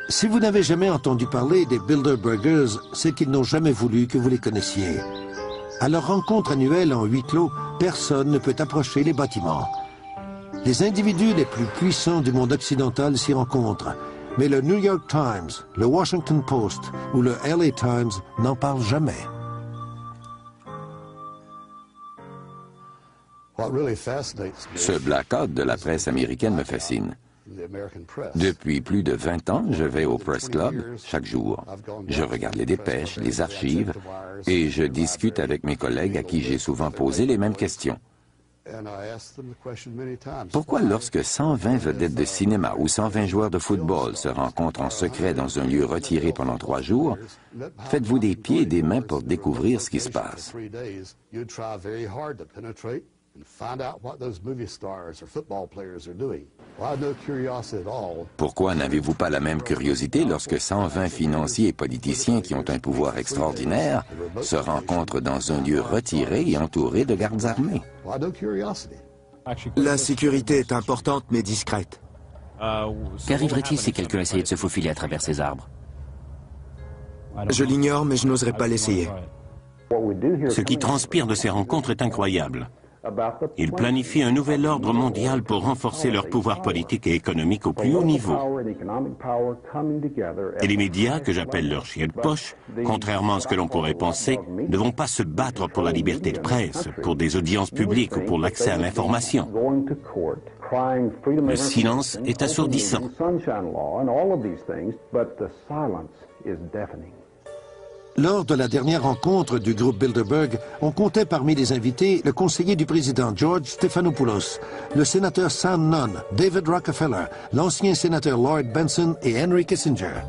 Si vous n'avez jamais entendu parler des Bilderbergers, c'est qu'ils n'ont jamais voulu que vous les connaissiez. À leur rencontre annuelle en huis clos, personne ne peut approcher les bâtiments. Les individus les plus puissants du monde occidental s'y rencontrent, mais le New York Times, le Washington Post ou le LA Times n'en parlent jamais. Ce blackout de la presse américaine me fascine. Depuis plus de 20 ans, je vais au Press Club chaque jour. Je regarde les dépêches, les archives, et je discute avec mes collègues à qui j'ai souvent posé les mêmes questions. Pourquoi lorsque 120 vedettes de cinéma ou 120 joueurs de football se rencontrent en secret dans un lieu retiré pendant 3 jours, faites-vous des pieds et des mains pour découvrir ce qui se passe? Pourquoi n'avez-vous pas la même curiosité lorsque 120 financiers et politiciens qui ont un pouvoir extraordinaire se rencontrent dans un lieu retiré et entouré de gardes armés? La sécurité est importante mais discrète. Qu'arriverait-il si quelqu'un essayait de se faufiler à travers ces arbres? Je l'ignore, mais je n'oserais pas l'essayer. Ce qui transpire de ces rencontres est incroyable. Ils planifient un nouvel ordre mondial pour renforcer leur pouvoir politique et économique au plus haut niveau. Et les médias, que j'appelle leurs chiens de poche, contrairement à ce que l'on pourrait penser, ne vont pas se battre pour la liberté de presse, pour des audiences publiques ou pour l'accès à l'information. Le silence est assourdissant. Lors de la dernière rencontre du groupe Bilderberg, on comptait parmi les invités le conseiller du président George Stephanopoulos, le sénateur Sam Nunn, David Rockefeller, l'ancien sénateur Lloyd Bentsen et Henry Kissinger.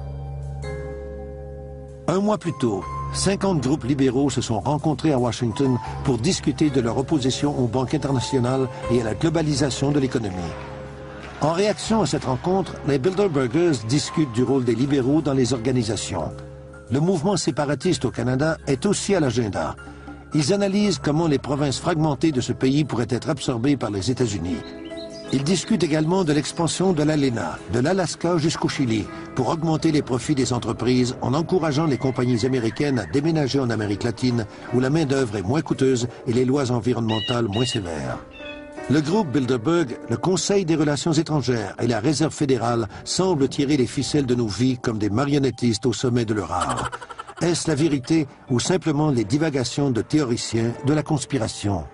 Un mois plus tôt, 50 groupes libéraux se sont rencontrés à Washington pour discuter de leur opposition aux banques internationales et à la globalisation de l'économie. En réaction à cette rencontre, les Bilderbergers discutent du rôle des libéraux dans les organisations. Le mouvement séparatiste au Canada est aussi à l'agenda. Ils analysent comment les provinces fragmentées de ce pays pourraient être absorbées par les États-Unis. Ils discutent également de l'expansion de l'ALENA, de l'Alaska jusqu'au Chili, pour augmenter les profits des entreprises en encourageant les compagnies américaines à déménager en Amérique latine, où la main-d'œuvre est moins coûteuse et les lois environnementales moins sévères. Le groupe Bilderberg, le Conseil des relations étrangères et la Réserve fédérale semblent tirer les ficelles de nos vies comme des marionnettistes au sommet de leur art. Est-ce la vérité ou simplement les divagations de théoriciens de la conspiration?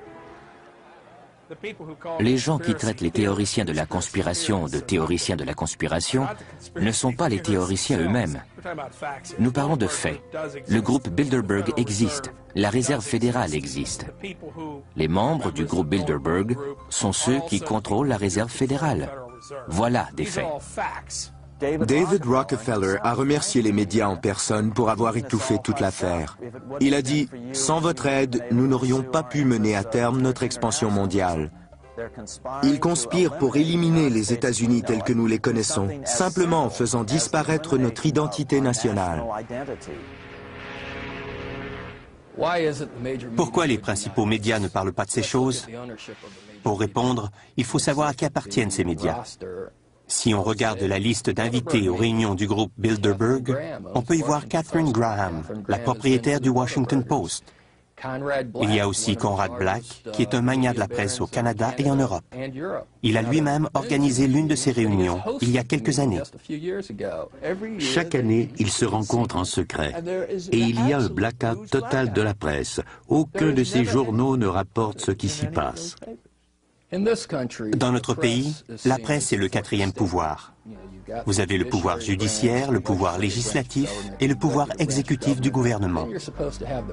Les gens qui traitent les théoriciens de la conspiration de théoriciens de la conspiration ne sont pas les théoriciens eux-mêmes. Nous parlons de faits. Le groupe Bilderberg existe. La Réserve fédérale existe. Les membres du groupe Bilderberg sont ceux qui contrôlent la Réserve fédérale. Voilà des faits. David Rockefeller a remercié les médias en personne pour avoir étouffé toute l'affaire. Il a dit « Sans votre aide, nous n'aurions pas pu mener à terme notre expansion mondiale. Ils conspirent pour éliminer les États-Unis tels que nous les connaissons, simplement en faisant disparaître notre identité nationale. » Pourquoi les principaux médias ne parlent pas de ces choses? Pour répondre, il faut savoir à qui appartiennent ces médias. Si on regarde la liste d'invités aux réunions du groupe Bilderberg, on peut y voir Katharine Graham, la propriétaire du Washington Post. Il y a aussi Conrad Black, qui est un magnat de la presse au Canada et en Europe. Il a lui-même organisé l'une de ces réunions il y a quelques années. Chaque année, ils se rencontrent en secret. Et il y a un blackout total de la presse. Aucun de ces journaux ne rapporte ce qui s'y passe. Dans notre pays, la presse est le 4e pouvoir. Vous avez le pouvoir judiciaire, le pouvoir législatif et le pouvoir exécutif du gouvernement.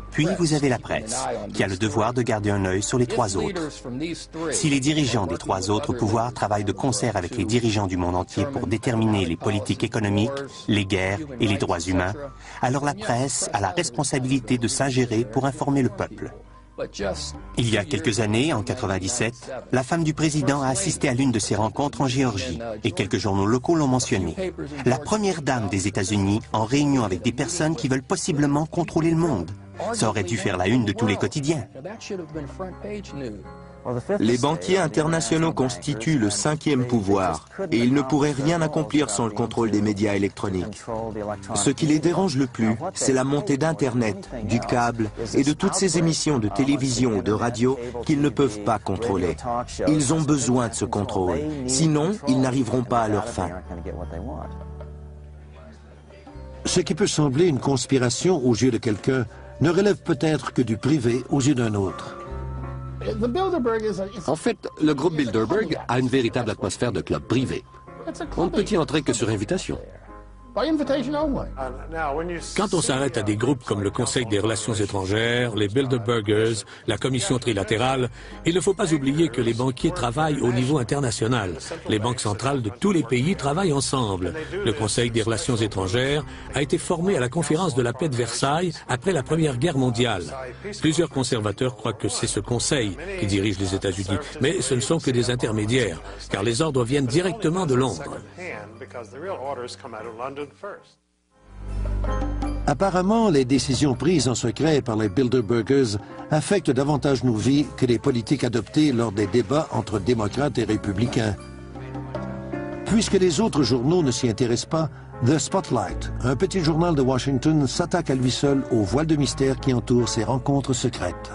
Puis vous avez la presse, qui a le devoir de garder un œil sur les 3 autres. Si les dirigeants des 3 autres pouvoirs travaillent de concert avec les dirigeants du monde entier pour déterminer les politiques économiques, les guerres et les droits humains, alors la presse a la responsabilité de s'ingérer pour informer le peuple. Il y a quelques années, en 97, la femme du président a assisté à l'une de ces rencontres en Géorgie, et quelques journaux locaux l'ont mentionné. La première dame des États-Unis en réunion avec des personnes qui veulent possiblement contrôler le monde. Ça aurait dû faire la une de tous les quotidiens. Les banquiers internationaux constituent le cinquième pouvoir et ils ne pourraient rien accomplir sans le contrôle des médias électroniques. Ce qui les dérange le plus, c'est la montée d'Internet, du câble et de toutes ces émissions de télévision ou de radio qu'ils ne peuvent pas contrôler. Ils ont besoin de ce contrôle, sinon ils n'arriveront pas à leur fin. Ce qui peut sembler une conspiration aux yeux de quelqu'un ne relève peut-être que du privé aux yeux d'un autre. En fait, le groupe Bilderberg a une véritable atmosphère de club privé. On ne peut y entrer que sur invitation. Quand on s'arrête à des groupes comme le Conseil des relations étrangères, les Bilderbergers, la Commission trilatérale, il ne faut pas oublier que les banquiers travaillent au niveau international. Les banques centrales de tous les pays travaillent ensemble. Le Conseil des relations étrangères a été formé à la conférence de la paix de Versailles après la Première Guerre mondiale. Plusieurs conservateurs croient que c'est ce Conseil qui dirige les États-Unis, mais ce ne sont que des intermédiaires, car les ordres viennent directement de Londres. Apparemment, les décisions prises en secret par les Bilderbergers affectent davantage nos vies que les politiques adoptées lors des débats entre démocrates et républicains. Puisque les autres journaux ne s'y intéressent pas, The Spotlight, un petit journal de Washington, s'attaque à lui seul au voile de mystère qui entoure ces rencontres secrètes.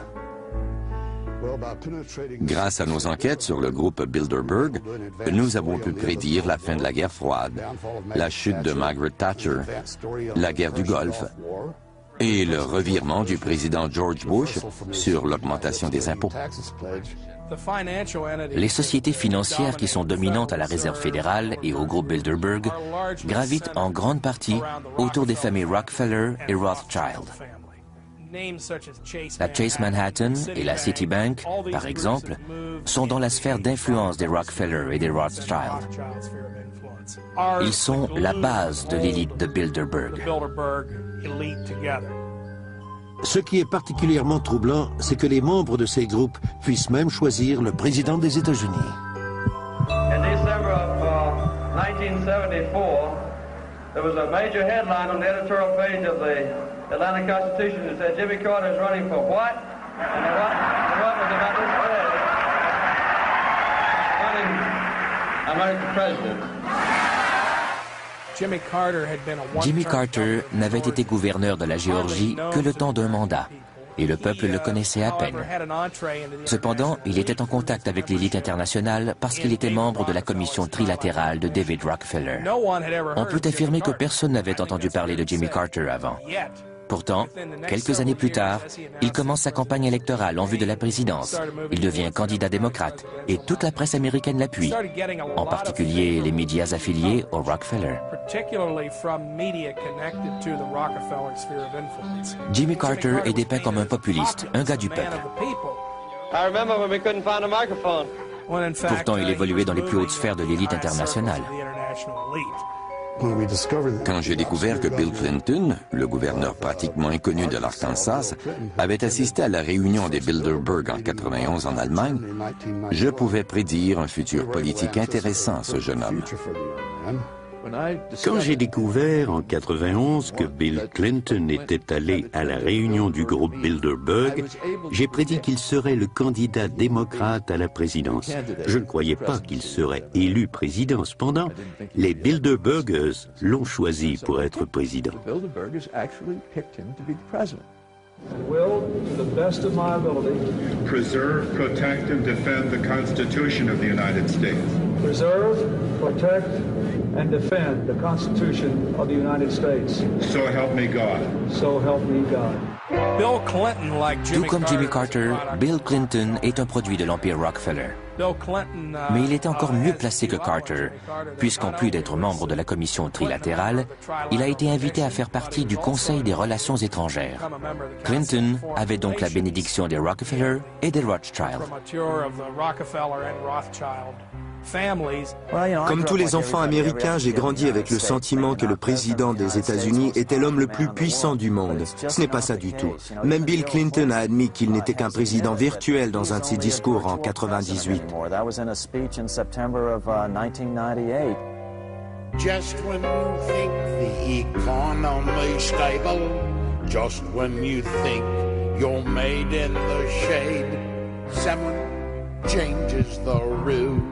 Grâce à nos enquêtes sur le groupe Bilderberg, nous avons pu prédire la fin de la guerre froide, la chute de Margaret Thatcher, la guerre du Golfe et le revirement du président George Bush sur l'augmentation des impôts. Les sociétés financières qui sont dominantes à la Réserve fédérale et au groupe Bilderberg gravitent en grande partie autour des familles Rockefeller et Rothschild. La Chase Manhattan et la Citibank, par exemple, sont dans la sphère d'influence des Rockefeller et des Rothschild. Ils sont la base de l'élite de Bilderberg. Ce qui est particulièrement troublant, c'est que les membres de ces groupes puissent même choisir le président des États-Unis. In December of 1974, there was a major headline on the editorial page of the Atlanta Constitution that said Jimmy Carter is running for what? And the what was about this phrase. Running American president. Jimmy Carter n'avait été gouverneur de la Géorgie que le temps d'un mandat, et le peuple le connaissait à peine. Cependant, il était en contact avec l'élite internationale parce qu'il était membre de la commission trilatérale de David Rockefeller. On peut affirmer que personne n'avait entendu parler de Jimmy Carter avant. Pourtant, quelques années plus tard, il commence sa campagne électorale en vue de la présidence. Il devient candidat démocrate et toute la presse américaine l'appuie, en particulier les médias affiliés au Rockefeller. Jimmy Carter est dépeint comme un populiste, un gars du peuple. Pourtant, il évoluait dans les plus hautes sphères de l'élite internationale. Quand j'ai découvert que Bill Clinton, le gouverneur pratiquement inconnu de l'Arkansas, avait assisté à la réunion des Bilderberg en 91 en Allemagne, je pouvais prédire un futur politique intéressant à ce jeune homme. Quand j'ai découvert en 91 que Bill Clinton était allé à la réunion du groupe Bilderberg, j'ai prédit qu'il serait le candidat démocrate à la présidence. Je ne croyais pas qu'il serait élu président. Cependant, les Bilderbergers l'ont choisi pour être président. Will, to the best of my ability, preserve, protect, and defend the Constitution of the United States. Preserve, protect, and defend the Constitution of the United States. So help me God. So help me God. Tout comme Jimmy Carter, Bill Clinton est un produit de l'empire Rockefeller. Mais il était encore mieux placé que Carter, puisqu'en plus d'être membre de la commission trilatérale, il a été invité à faire partie du Conseil des relations étrangères. Clinton avait donc la bénédiction des Rockefeller et des Rothschild. Comme tous les enfants américains, j'ai grandi avec le sentiment que le président des États-Unis était l'homme le plus puissant du monde. Ce n'est pas ça du tout. Même Bill Clinton a admis qu'il n'était qu'un président virtuel dans un de ses discours en 98. Just when you think the economy's stable, just when you think you're made in the shade, 7 changes the rules.